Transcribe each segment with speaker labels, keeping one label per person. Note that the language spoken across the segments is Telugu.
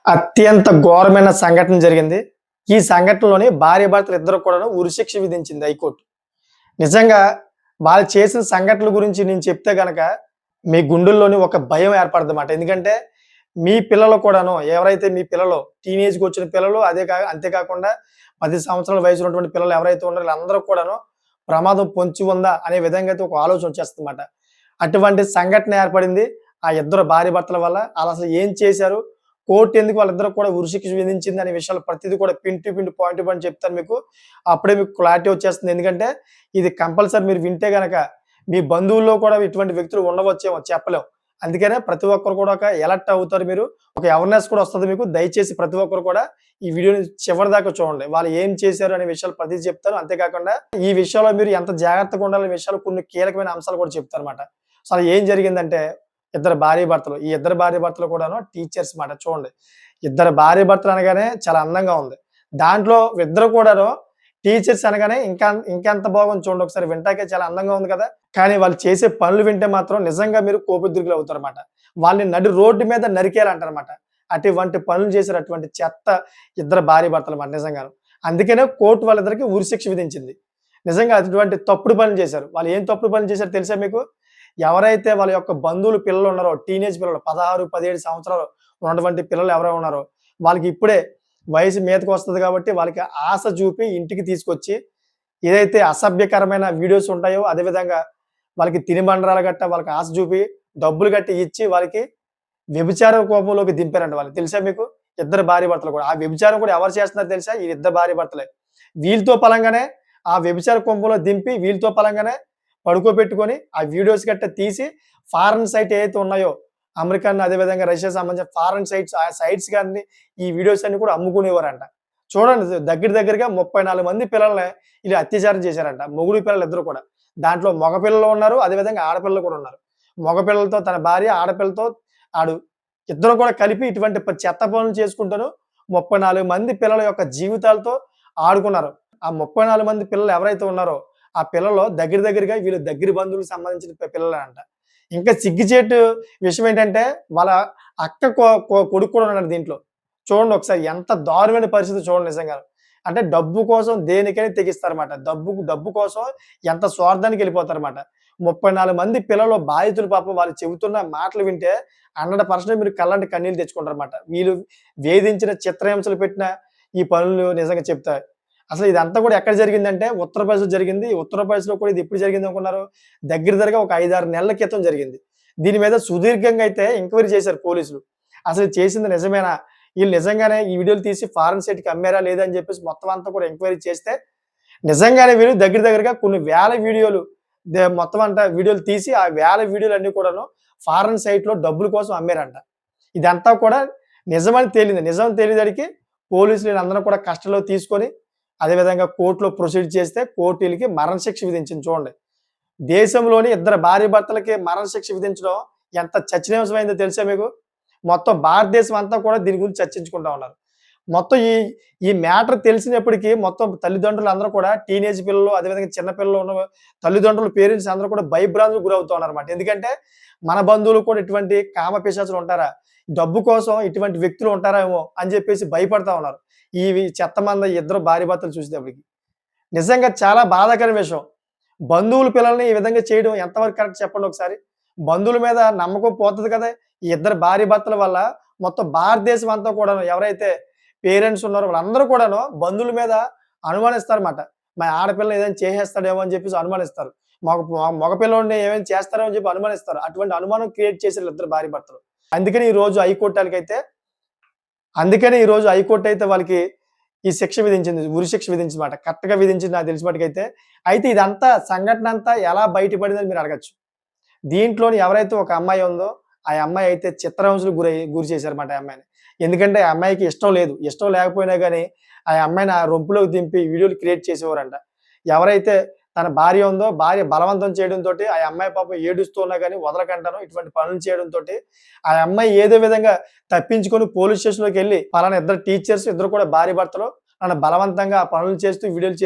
Speaker 1: అత్యంత ఘోరమైన సంఘటన జరిగింది. ఈ సంఘటనలోని భార్యాభర్తలు ఇద్దరు కూడాను ఉరిశిక్ష విధించింది హైకోర్టు. నిజంగా వాళ్ళు చేసిన సంఘటనల గురించి నేను చెప్తే గనక మీ గుండెల్లోని ఒక భయం ఏర్పడదన్నమాట. ఎందుకంటే మీ పిల్లలు కూడాను ఎవరైతే మీ పిల్లలు టీనేజ్‌కొచ్చిన పిల్లలు అంతే కాకుండా 10 సంవత్సరాల వయసు ఉన్నటువంటి పిల్లలు ఎవరైతే ఉన్నారో వీళ్ళందరూ కూడాను ప్రమాదం పొంచి ఉందా అనే విధంగా అయితే ఒక ఆలోచన వచ్చేస్తుందన్నమాట. అటువంటి సంఘటన ఏర్పడింది. ఆ ఇద్దరు భార్యాభర్తల వల్ల. ఆళ్ళసలు ఏం చేశారు? కోర్ట్ ఎందుకు వాళ్ళిద్దరికి కూడా ఉరిశిక్ష విధించింది అనే విషయాలు ప్రతిది కూడా pin to pin, point to point చెప్తాను మీకు. అప్పుడే మీకు క్లారిటీ వచ్చేస్తుంది. ఎందుకంటే ఇది కంపల్సరీ మీరు వింటే గనక మీ బంధువుల్లో కూడా ఇటువంటి వ్యక్తులు ఉండవచ్చేమో చెప్పలేం. అందుకనే ప్రతి ఒక్కరు కూడా ఒక అలర్ట్ అవుతారు మీరు. ఒక అవేర్‌నెస్ కూడా వస్తది మీకు. దయచేసి ప్రతి ఒక్కరు కూడా ఈ వీడియోని చివరిదాకా చూడండి. వాళ్ళు ఏం చేశారు అనే విషయాలు ప్రతిది చెప్తాను. అంతేకాకుండా ఈ విషయంలో మీరు ఎంత జాగ్రత్తగా ఉండాలనే విషయాలు కొన్ని కీలకమైన అంశాలు కూడా చెప్తానన్నమాట. అసలు ఏం జరిగిందంటే ఇద్దరు భార్యాభర్తలు. ఈ ఇద్దరు భార్యాభర్తలు కూడాను టీచర్స్ మాట చూడండి. ఇద్దరు భార్యాభర్తలు అనగానే చాలా అందంగా ఉంది. దాంట్లో ఇద్దరు కూడాను టీచర్స్ అనగానే ఇంకెంత బాగుంది చూడండి ఒకసారి వింటాకే చాలా అందంగా ఉంది కదా! కానీ వాళ్ళు చేసే పనులు వింటే మాత్రం నిజంగా మీరు కోపొద్దురుకులు అవుతారన్నమాట. వాళ్ళని నడి రోడ్డు మీద నరికేయాలంటారన్నమాట. అటువంటి పనులు చేసారు అటువంటి చెత్త ఇద్దరు భార్యాభర్తలమాట నిజంగాను. అందుకనే కోర్ట్ వాళ్ళిద్దరికీ ఉరిశిక్ష విధించింది. నిజంగా అటువంటి తప్పుడు పనులు చేశారు. వాళ్ళు ఏం తప్పుడు పనులు చేశారో తెలుసా మీకు? ఎవరైతే వాళ్ళ యొక్క బంధువులు పిల్లలు ఉన్నారో టీనేజ్ పిల్లలు 16, 17 సంవత్సరాలు ఉన్నటువంటి పిల్లలు ఎవరైనా ఉన్నారో వాళ్ళకి ఇప్పుడే వయసు మీదకొస్తది కాబట్టి వాళ్ళకి ఆశ చూపి ఇంటికి తీసుకొచ్చి ఏదైతే అసభ్యకరమైన వీడియోస్ ఉంటాయో అదేవిధంగా వాళ్ళకి తినుబండరాలు గట్టా వాళ్ళకి ఆశ చూపి డబ్బులు గట్టి ఇచ్చి వాళ్ళకి వ్యభిచార కోపంలోకి దింపారంట వాళ్ళు. తెలుసా మీకు? ఇద్దరు భార్యాభర్తలు కూడా. ఆ వ్యభిచారం కూడా ఎవరు చేస్తున్నారో తెలుసా? ఈ ఇద్దరు భార్యాభర్తలే. వీళ్ళతో పలంగానే ఆ వ్యభిచార కొంపంలో దింపి వీళ్ళతో పలంగానే పడుకోబెట్టుకొని ఆ వీడియోస్ గట్టా తీసి ఫారెన్ సైట్ ఏవైతే ఉన్నాయో అమెరికన్ అదేవిధంగా రష్యా సంబంధించిన ఫారెన్ సైట్స్ ఆ సైట్స్ గాని ఈ వీడియోస్ అన్ని కూడా అమ్ముకునేవారంట. చూడండి దగ్గరగా 34 మంది పిల్లల్ని ఇలా అత్యాచారం చేశారంట. మొగుడు పిల్లలు ఇద్దరు కూడా. దాంట్లో మగ పిల్లలు ఉన్నారు. అదేవిధంగా ఆడపిల్లలు కూడా ఉన్నారు. మగ పిల్లలతో తన భార్య, ఆడపిల్లతో ఆడు ఇద్దరు కూడా కలిపి ఇటువంటి చెత్త పనులు చేసుకుంటూను 34 మంది పిల్లల యొక్క జీవితాలతో ఆడుకున్నారు. ఆ 34 మంది పిల్లలు ఎవరైతే ఉన్నారో ఆ పిల్లలు దగ్గరగా వీళ్ళు దగ్గర బంధువులకు సంబంధించిన పిల్లలేనంట. ఇంకా సిగ్గుచేటు విషయం ఏంటంటే వాళ్ళ అక్క కొడుకు కూడా ఉన్నాడు దీంట్లో. చూడండి ఒకసారి ఎంత దారుణమైన పరిస్థితి చూడండి నిజంగా. అంటే డబ్బు కోసం దేనికైనా తెగిస్తారన్నమాట. డబ్బు కోసం ఎంత స్వార్థానికి వెళ్ళిపోతారన్నమాట. 34 మంది పిల్లలు బాధితులు పాపం వాళ్ళు చెబుతున్న మాటలు వింటే 100% మీరు కళ్ళంటి కన్నీళ్లు తెచ్చుకుంటారన్నమాట. వీళ్ళు వేధించిన చిత్రహింసలు పెట్టిన ఈ పనులు నిజంగా చెప్తా. అసలు ఇదంతా కూడా ఎక్కడ జరిగిందంటే ఉత్తరప్రదేశ్‌లో జరిగింది. ఉత్తరప్రదేశ్‌లో కూడా ఇది ఎప్పుడు జరిగింది అనుకున్నారు? దగ్గరగా ఒక 5, 6 నెలల క్రితం జరిగింది. దీని మీద సుదీర్ఘంగా అయితే ఎంక్వైరీ చేశారు పోలీసులు. అసలు చేసింది నిజమేనా? ఈళ్ళు నిజంగానే ఈ వీడియోలు తీసి ఫారెన్ సైట్‌కి అమ్మారా లేదా అని చెప్పేసి మొత్తం అంతా కూడా ఎంక్వైరీ చేస్తే నిజంగానే వీళ్ళు దగ్గరగా కొన్ని వేల వీడియోలు మొత్తం అంతా వీడియోలు తీసి ఆ వేల వీడియోలన్నీ కూడాను ఫారెన్ సైట్‌లో డబ్బుల కోసం అమ్మారంట. ఇదంతా కూడా నిజమని తేలింది. నిజం తేలేదడికి పోలీసులు వీళ్ళందరిని కూడా కస్టడీలోకి తీసుకొని అదేవిధంగా కోర్టులో ప్రొసీడ్ చేస్తే కోర్టు ఈళ్ళకి మరణశిక్ష విధించింది చూడండి. దేశంలోని ఇద్దరు భార్యాభర్తలకి మరణశిక్ష విధించడం ఎంత చర్చనీయాంశమైందో తెలుసా మీకు? మొత్తం భారతదేశం అంతా కూడా దీని గురించి చర్చించుకుంటా ఉన్నారు. మొత్తం ఈ మ్యాటర్ తెలిసినప్పటికి మొత్తం తల్లిదండ్రులందరూ కూడా టీనేజ్ పిల్లలు అదేవిధంగా చిన్న పిల్లలు ఉన్న తల్లిదండ్రులు, పేరెంట్స్ అందరూ కూడా భయభ్రాంతులకు గురవుతా ఉన్నారన్నమాట. ఎందుకంటే మన బంధువులు కూడా ఇటువంటి కామ పిశాచులు ఉంటారా? డబ్బు కోసం ఇటువంటి వ్యక్తులు ఉంటారేమో అని చెప్పేసి భయపడతా ఉన్నారు. చెత్తమంద ఇద్దరు భార్యాభర్తలు చూసేటప్పటికి. నిజంగా చాలా బాధాకర విషయం. బంధువుల పిల్లల్ని ఈ విధంగా చేయడం ఎంతవరకు కరెక్ట్ చెప్పండి ఒకసారి? బంధువుల మీద నమ్మకం పోతది కదా! ఈ ఇద్దరు భార్యాభర్తల వల్ల మొత్తం భారతదేశం అంతా కూడాను ఎవరైతే పేరెంట్స్ ఉన్నారో వాళ్ళందరూ కూడాను బంధువుల మీద అనుమానిస్తారన్నమాట. మా ఆడపిల్ల ఏదైనా చేసేస్తాడేమో అని చెప్పేసి అనుమానిస్తారు. మగ పిల్లోడిని ఏమైనా చేస్తారేమో అని చెప్పి అనుమానిస్తారు. అటువంటి అనుమానం క్రియేట్ చేసారు ఇద్దరు భార్యాభర్తలు. అందుకని ఈరోజు హైకోర్ట్ అయితే వాళ్ళకి ఈ శిక్ష విధించింది. ఉరిశిక్ష విధించిందన్నమాట. కరెక్ట్‌గా విధించింది నాకు తెలిసిన మట్టుకైతే. అయితే ఇదంతా సంఘటన అంతా ఎలా బయటపడిందని మీరు అడగొచ్చు. దీంట్లోని ఎవరైతే ఒక అమ్మాయి ఉందో, ఆ అమ్మాయి అయితే చిత్రహింసలకు గురి చేశారన్నమాట ఆ అమ్మాయిని. ఎందుకంటే ఆ అమ్మాయికి ఇష్టం లేదు. ఇష్టం లేకపోయినా గాని ఆ అమ్మాయిని ఆ రొంపులోకి దింపి వీడియోలు క్రియేట్ చేసేవారంట. ఎవరైతే తన భార్య ఉందో, భార్య బలవంతం చేయడంతోటి ఆ అమ్మాయి పాపం ఏడుస్తూ ఉన్నా గాని వదలకంటాను ఇటువంటి పనులు చేయడంతోటి ఆ అమ్మాయి ఏదో విధంగా తప్పించుకొని పోలీస్ స్టేషన్‌లోకెళ్ళి పలానా ఇద్దరు టీచర్స్ ఇద్దరు కూడా భార్యాభర్తలు నన్ను బలవంతంగా ఆ పనులు చేస్తూ,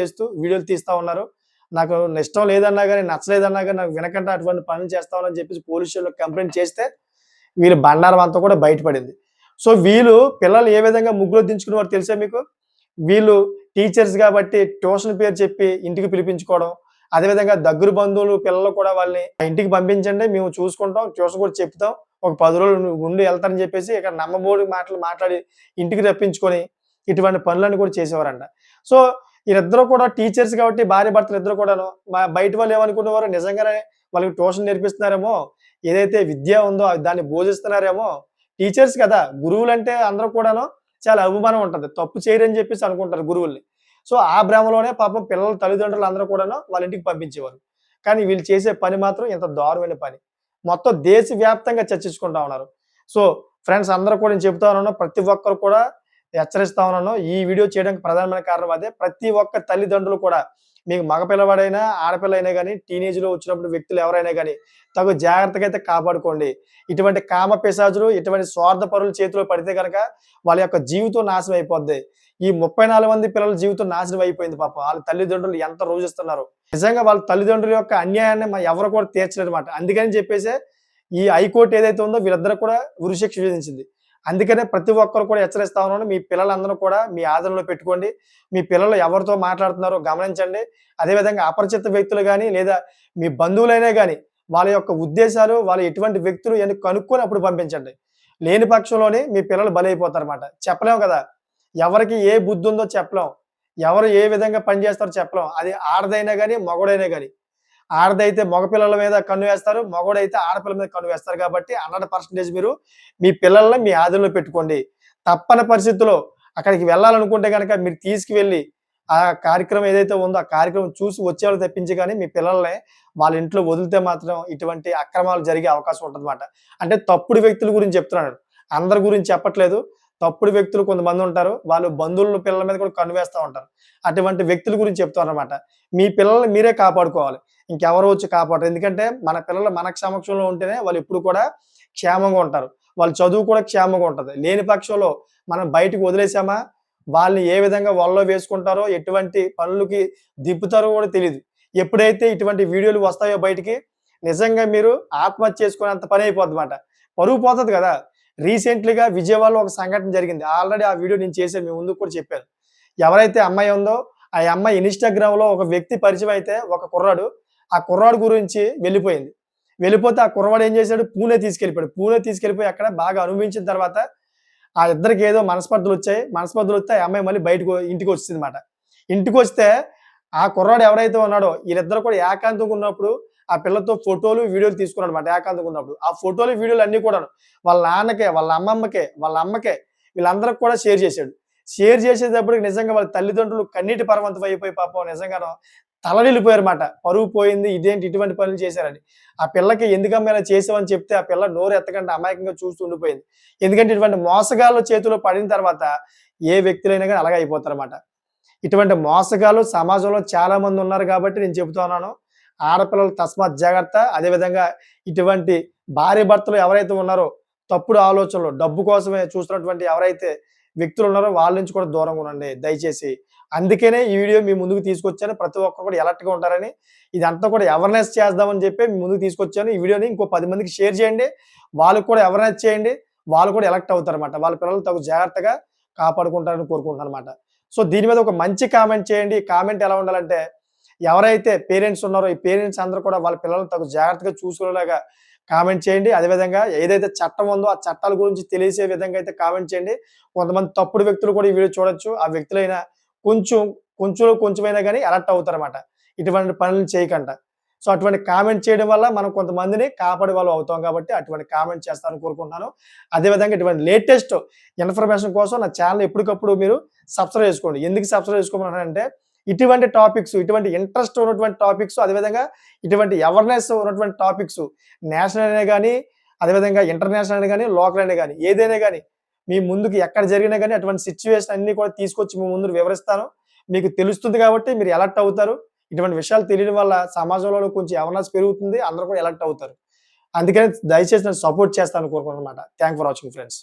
Speaker 1: వీడియోలు తీస్తా ఉన్నారు. నాకు ఇష్టం లేదన్నా గాని, నచ్చలేదన్నా గాని నాకు వినకుండా అటువంటి పనులు చేస్తా ఉన్నారని చెప్పేసి పోలీస్ స్టేషన్‌లో కంప్లెయింట్ చేస్తే వీళ్ళ బండారం అంతా కూడా బయటపడింది. సో వీళ్ళు పిల్లలు ఏ విధంగా ముగ్గులో దించుకునేవారో తెలుసా మీకు? వీళ్ళు టీచర్స్ కాబట్టి ట్యూషన్ పేరు చెప్పి ఇంటికి పిలిపించుకోవడం. అదేవిధంగా దగ్గర బంధువులు పిల్లలు కూడా వాళ్ళని ఇంటికి పంపించండి. మేము చూసుకుంటాం. ట్యూషన్ కూడా చెప్తాం. ఒక 10 రోజులు ఉండి ఎళ్తారని చెప్పేసి ఇక్కడ నమ్మబోని మాటలు మాట్లాడి ఇంటికి రప్పించుకొని ఇటువంటి పనులన్నీ కూడా చేసేవారంట. సో వీళ్ళిద్దరూ కూడా టీచర్స్ కాబట్టి భార్యాభర్తలు ఇద్దరు కూడాను బయట వాళ్ళు ఏమనుకునేవారు నిజంగానే వాళ్ళకి ట్యూషన్ నేర్పిస్తున్నారేమో, ఏదైతే విద్య ఉందో దాన్ని బోధిస్తున్నారేమో. టీచర్స్ కదా! గురువులంటే అందరూ కూడాను చాలా అభిమానం ఉంటది. తప్పు చేయరని చెప్పేసి అనుకుంటారు గురువుల్ని. సో ఆ భ్రమలోనే పాపం పిల్లల తల్లిదండ్రులు అందరూ కూడాను వాళ్ళ ఇంటికి పంపించేవారు. కానీ వీళ్ళు చేసే పని మాత్రం ఇంత దారుణమైన పని. మొత్తం దేశవ్యాప్తంగా చర్చించుకుంటా ఉన్నారు. సో ఫ్రెండ్స్ అందరూ కూడా నేను చెప్తా ఉన్నాను. ప్రతి ఒక్కరు కూడా హెచ్చరిస్తా ఉన్నాను. ఈ వీడియో చేయడానికి ప్రధానమైన కారణం అదే. ప్రతి ఒక్క తల్లిదండ్రులు కూడా మీకు మగ పిల్లవాడైనా, ఆడపిల్ల అయినా గాని, టీనేజ్‌లో వచ్చినప్పుడు వ్యక్తులు ఎవరైనా గాని తగు జాగ్రత్తగా అయితే కాపాడుకోండి. ఇటువంటి కామ పిశాచులు, ఇటువంటి స్వార్థపరుల చేతిలో పడితే గనక వాళ్ళ యొక్క జీవితం నాశనం అయిపోద్ది. ఈ 34 మంది పిల్లల జీవితం నాశనం అయిపోయింది పాపం. ఆళ్ళ తల్లిదండ్రులు ఎంత రోజిస్తున్నారు. నిజంగా వాళ్ళ తల్లిదండ్రుల యొక్క అన్యాయాన్ని ఎవరు కూడా తీర్చలేరన్నమాట. అందుకని చెప్పేసే ఈ హైకోర్ట్ ఏదైతే ఉందో వీళ్ళిద్దరికి కూడా ఉరిశిక్ష విధించింది. అందుకనే ప్రతి ఒక్కరు కూడా హెచ్చరిస్తా ఉన్నాను. మీ పిల్లలందరూ కూడా మీ ఆధీనంలో పెట్టుకోండి. మీ పిల్లలు ఎవరితో మాట్లాడుతున్నారో గమనించండి. అదేవిధంగా అపరిచిత వ్యక్తులు గాని, లేదా మీ బంధువులైనా గాని, వాళ్ళ యొక్క ఉద్దేశాలు, వాళ్ళు ఎటువంటి వ్యక్తులు ఇయన్నీ కనుక్కొని అప్పుడు పంపించండి. లేని పక్షంలోనే మీ పిల్లలు బలైపోతారన్నమాట. చెప్పలేం కదా! ఎవరికి ఏ బుద్ధుందో చెప్పలేం. ఎవరు ఏ విధంగా పని చేస్తారో చెప్పలేం. అది ఆడదైనా గాని, మగోడైనా గాని. ఆడదైతే మగ పిల్లల మీద కన్ను వేస్తారు. మగోడైతే ఆడపిల్ల మీద కన్ను వేస్తారు కాబట్టి 100% మీరు మీ పిల్లల్ని మీ ఆధీనంలో పెట్టుకోండి. తప్పని పరిస్థితిలో అక్కడికి వెళ్ళాలనుకుంటే గనక మీరు తీసుకువెళ్ళి ఆ కార్యక్రమం ఏదైతే ఉందో ఆ కార్యక్రమం చూసి వచ్చేవాళ్ళు తప్పించి గాని మీ పిల్లల్ని వాళ్ళ ఇంట్లో వదిలితే మాత్రం ఇటువంటి అక్రమాలు జరిగే అవకాశం ఉంటదన్నమాట. అంటే తప్పుడు వ్యక్తుల గురించి చెప్తున్నాను. అందరి గురించి చెప్పట్లేదు. తప్పుడు వ్యక్తులు కొంతమంది ఉంటారు. వాళ్ళు బంధువుల పిల్లల మీద కూడా కన్ను వేస్తా ఉంటారు. అటువంటి వ్యక్తుల గురించి చెప్తానన్నమాట. మీ పిల్లల్ని మీరే కాపాడుకోవాలి. ఇంకెవరో వచ్చి కాపాడరు. ఎందుకంటే మన పిల్లలు మన సమక్షంలో ఉంటేనే వాళ్ళు ఎప్పుడు కూడా క్షేమంగా ఉంటారు. వాళ్ళ చదువు కూడా క్షేమంగా ఉంటది. లేని పక్షంలో మనం బయటకి వదిలేసామా, వాళ్ళని ఏ విధంగా వలలో వేసుకుంటారో, ఎటువంటి పనులకి దింపుతారో కూడా తెలీదు. ఎప్పుడైతే ఇటువంటి వీడియోలు వస్తాయో బయటికి, నిజంగా మీరు ఆత్మహత్య చేసుకునేంత పని అయిపోద్దన్నమాట. పరువు పోతది కదా! రీసెంట్‌లీగా విజయవాడలో ఒక సంఘటన జరిగింది. ఆల్రెడీ ఆ వీడియో నేను చేశాను. మీ ముందుకు కూడా చెప్పాను. ఎవరైతే అమ్మాయి ఉందో, ఆ అమ్మాయి ఇన్‌స్టాగ్రామ్‌లో ఒక వ్యక్తి పరిచయం అయితే ఒక కుర్రాడు, ఆ కుర్రాడు గురించి వెళ్ళిపోయింది. వెళ్ళిపోతే ఆ కుర్రవాడు ఏం చేశాడు పూణే తీసుకెళ్ళిపోయాడు. పూణే తీసుకెళ్ళిపోయి అక్కడ బాగా అనుభవించిన తర్వాత ఆ ఇద్దరికి ఏదో మనస్పర్ధలొచ్చాయి. మనస్పర్ధలొస్తే ఆ అమ్మాయి మళ్ళీ బయటకు ఇంటికొచ్చేసిందన్నమాట. ఇంటికొస్తే ఆ కుర్రాడు ఎవరైతే ఉన్నాడో వీళ్ళిద్దరు కూడా ఏకాంతంగా ఉన్నప్పుడు ఆ పిల్లతో ఫోటోలు, వీడియోలు తీసుకున్నాడన్నమాట ఏకాంతంగా ఉన్నప్పుడు. ఆ ఫోటోలు, వీడియోలు అన్నీ కూడాను వాళ్ళ నాన్నకే, వాళ్ళ అమ్మమ్మకే, వాళ్ళ అమ్మకే వీళ్ళందరికి కూడా షేర్ చేశాడు. షేర్ చేసేటప్పటికి నిజంగా వాళ్ళ తల్లిదండ్రులు కన్నీటి పరవంతం అయిపోయి పాపం నిజంగాను తల్లడిల్లిపోయారన్నమాట. పరువు పోయింది. ఇదేంటి ఇటువంటి పనులు చేశారని. ఆ పిల్లకి ఎందుకమ్మా ఇలా చేసావని చెప్తే ఆ పిల్ల నోరు ఎత్తకుండా అమాయకంగా చూస్తూ ఉండిపోయింది. ఎందుకంటే ఇటువంటి మోసగాళ్ళ చేతిలో పడిన తర్వాత ఏ వ్యక్తులైనా గాని అలాగే అయిపోతారన్నమాట. ఇటువంటి మోసగాళ్ళు సమాజంలో చాలా మంది ఉన్నారు కాబట్టి నేను చెబుతా ఉన్నాను. ఆడపిల్లలు తస్మాత్ జాగ్రత్త. అదేవిధంగా ఇటువంటి భార్యాభర్తలు ఎవరైతే ఉన్నారో తప్పుడు ఆలోచనలు, డబ్బు కోసమే చూస్తున్నటువంటి ఎవరైతే వ్యక్తులు ఉన్నారో వాళ్ళ నుంచి కూడా దూరంగా ఉండండి దయచేసి. అందుకనే ఈ వీడియో మీ ముందుకు తీసుకొచ్చాను. ప్రతి ఒక్కరు కూడా అలర్ట్‌గా ఉంటారని. ఇదంతా కూడా అవేర్‌నెస్ చేద్దామని చెప్పి మీ ముందుకు తీసుకొచ్చాను. ఈ వీడియోని ఇంకో 10 మందికి షేర్ చేయండి. వాళ్ళకి కూడా అవేర్‌నెస్ చేయండి. వాళ్ళు కూడా అలర్ట్ అవుతారన్నమాట. వాళ్ళ పిల్లలు తగు జాగ్రత్తగా కాపాడుకుంటారని కోరుకుంటున్నానన్నమాట. సో దీని మీద ఒక మంచి కామెంట్ చేయండి. కామెంట్ ఎలా ఉండాలంటే ఎవరైతే పేరెంట్స్ ఉన్నారో ఈ పేరెంట్స్ అందరూ కూడా వాళ్ళ పిల్లల్ని తగు జాగ్రత్తగా చూసుకునేలాగా కామెంట్ చేయండి. అదేవిధంగా ఏదైతే చట్టం ఉందో ఆ చట్టాల గురించి తెలిసే విధంగా అయితే కామెంట్ చేయండి. కొంతమంది తప్పుడు వ్యక్తులు కూడా ఈ వీడియో చూడొచ్చు. ఆ వ్యక్తులైనా కొంచెం కొంచెమైనా గాని అలర్ట్ అవుతారన్నమాట. ఇటువంటి పనులు చేయకంట. సో అటువంటి కామెంట్ చేయడం వల్ల మనం కొంతమందిని కాపాడే వాళ్ళం అవుతాం కాబట్టి అటువంటి కామెంట్ చేస్తారని కోరుకుంటున్నాను. అదేవిధంగా ఇటువంటి లేటెస్ట్ ఇన్ఫర్మేషన్ కోసం నా ఛానెల్ ఎప్పటికప్పుడు మీరు సబ్స్క్రైబ్ చేసుకోండి. ఎందుకు సబ్స్క్రైబ్ చేసుకోమన్నానంటే ఇటువంటి టాపిక్స్, ఇటువంటి ఇంట్రెస్ట్ ఉన్నటువంటి టాపిక్స్, అదేవిధంగా ఇటువంటి అవేర్‌నెస్ ఉన్నటువంటి టాపిక్స్ నేషనల్ అయినా గాని, అదేవిధంగా ఇంటర్నేషనల్ అయినా గాని, లోకల్ అయినా గాని ఏదైనా గాని మీ ముందుకు ఎక్కడ జరిగినా గాని అటువంటి సిట్యుయేషన్ అన్నీ కూడా తీసుకొచ్చి మీ ముందు వివరిస్తాను. మీకు తెలుస్తుంది కాబట్టి మీరు అలర్ట్ అవుతారు. ఇటువంటి విషయాలు తెలియడం వల్ల సమాజంలో కొంచెం అవేర్‌నెస్ పెరుగుతుంది. అందరూ కూడా అలర్ట్ అవుతారు. అందుకని దయచేసి నన్ను సపోర్ట్ చేస్తారని కోరుకుంటున్నానన్నమాట. Thank for watching friends.